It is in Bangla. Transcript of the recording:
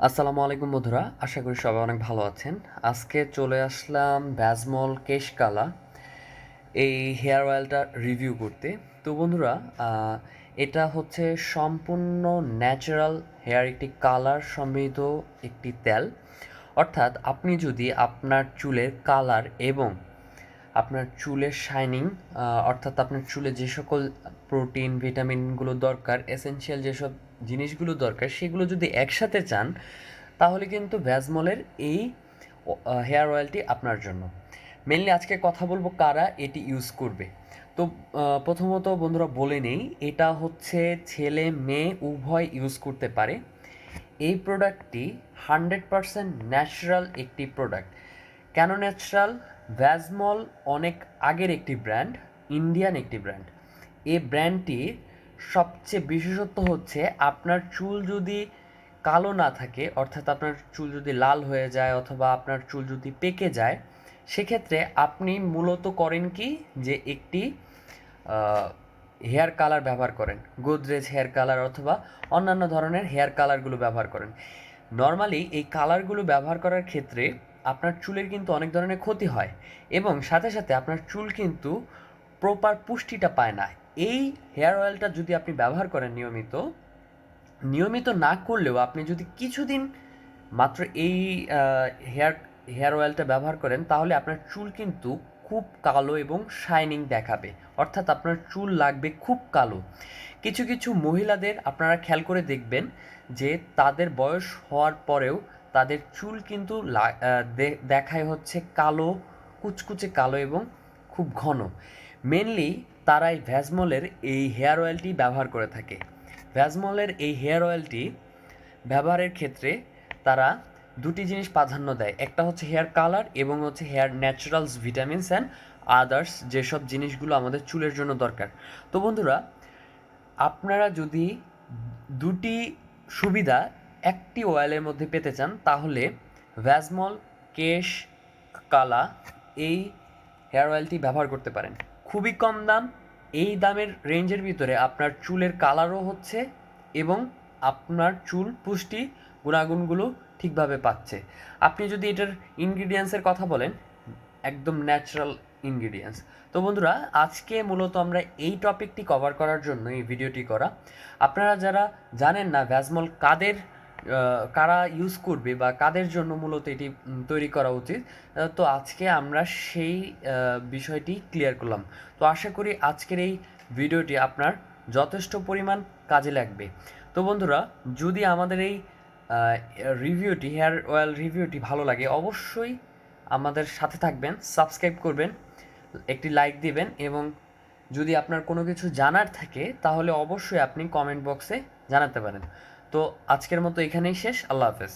আসসালামু আলাইকুম বন্ধুরা, আশা করি সবাই অনেক ভালো আছেন। আজকে চলে আসলাম ভ্যাজমল কেশ কালা এই হেয়ার অয়েলটা রিভিউ করতে। তো বন্ধুরা, এটা হচ্ছে সম্পূর্ণ ন্যাচারাল হেয়ার একটি কালার সমৃদ্ধ একটি তেল। অর্থাৎ আপনি যদি আপনার চুলের কালার এবং আপনার চুলের শাইনিং, অর্থাৎ আপনার চুলে যে সকল প্রোটিন ভিটামিনগুলো দরকার, এসেনশিয়াল যেসব জিনিসগুলো দরকার সেগুলো যদি একসাথে চান, তাহলে কিন্তু ভ্যাজমলের এই হেয়ার অয়েলটি আপনার জন্য। মেনলি আজকে কথা বলবো কারা এটি ইউজ করবে। তো প্রথমত বন্ধুরা বলে নেই, এটা হচ্ছে ছেলে মেয়ে উভয় ইউজ করতে পারে। এই প্রোডাক্টটি 100% ন্যাচারাল একটি প্রোডাক্ট। কেন ন্যাচারাল? ভ্যাজমল অনেক আগের একটি ব্র্যান্ড, ইন্ডিয়ান একটি ব্র্যান্ড। এই ব্র্যান্ডটির সবচেয়ে বিশেষত্ব হচ্ছে আপনার চুল যদি কালো না থাকে, অর্থাৎ আপনার চুল যদি লাল হয়ে যায় অথবা আপনার চুল যদি পেকে যায়, সেক্ষেত্রে আপনি মূলত করেন কি, যে একটি হেয়ার কালার ব্যবহার করেন, গোদরেজ হেয়ার কালার অথবা অন্যান্য ধরনের হেয়ার কালারগুলো ব্যবহার করেন। নর্মালি এই কালারগুলো ব্যবহার করার ক্ষেত্রে আপনার চুলের কিন্তু অনেক ধরনের ক্ষতি হয় এবং সাথে সাথে আপনার চুল কিন্তু প্রপার পুষ্টিটা পায় না। এই হেয়ার অয়েলটা যদি আপনি ব্যবহার করেন নিয়মিত, নিয়মিত না করলেও আপনি যদি কিছুদিন মাত্র এই হেয়ার হেয়ার অয়েলটা ব্যবহার করেন, তাহলে আপনার চুল কিন্তু খুব কালো এবং শাইনিং দেখাবে। অর্থাৎ আপনার চুল লাগবে খুব কালো। কিছু কিছু মহিলাদের আপনারা খেয়াল করে দেখবেন যে তাদের বয়স হওয়ার পরেও তাদের চুল কিন্তু দেখায় হচ্ছে কালো, কুচকুচে কালো এবং খুব ঘন। মেনলি তারা এই ভ্যাজমলের এই হেয়ার অয়েলটি ব্যবহার করে থাকে। ভ্যাজমলের এই হেয়ার অয়েলটি ব্যবহারের ক্ষেত্রে তারা দুটি জিনিস প্রাধান্য দেয়, একটা হচ্ছে হেয়ার কালার এবং হচ্ছে hair naturals vitamins and others, যেসব জিনিসগুলো আমাদের চুলের জন্য দরকার। তো বন্ধুরা, আপনারা যদি দুটি সুবিধা একটি অয়েলের মধ্যে পেতে চান, তাহলে ভ্যাজমল কেশ কালা এই হেয়ার অয়েলটি ব্যবহার করতে পারেন। খুবই কম দাম, এই দামের রেঞ্জের ভিতরে আপনার চুলের কালারও হচ্ছে এবং আপনার চুল পুষ্টি গুণাগুণগুলো ঠিকভাবে পাচ্ছে। আপনি যদি এটার ইনগ্রিডিয়েন্টসের কথা বলেন, একদম ন্যাচারাল ইনগ্রিডিয়েন্টস। তো বন্ধুরা, আজকে মূলত আমরা এই টপিকটি কভার করার জন্য এই ভিডিওটি করা। আপনারা যারা জানেন না ভ্যাজমল কারা ইউজ করবে বা কাদের জন্য মূলত এটি তৈরি করা উচিত, তো আজকে আমরা সেই বিষয়টি ক্লিয়ার করলাম। তো আশা করি আজকের এই ভিডিওটি আপনার যথেষ্ট পরিমাণ কাজে লাগবে। তো বন্ধুরা, যদি আমাদের এই রিভিউটি, হেয়ার অয়েল রিভিউটি ভালো লাগে, অবশ্যই আমাদের সাথে থাকবেন, সাবস্ক্রাইব করবেন, একটি লাইক দিবেন এবং যদি আপনার কোনো কিছু জানার থাকে তাহলে অবশ্যই আপনি কমেন্ট বক্সে জানাতে পারেন। তো আজকের মতো এখানেই শেষ। আল্লাহ হাফেজ।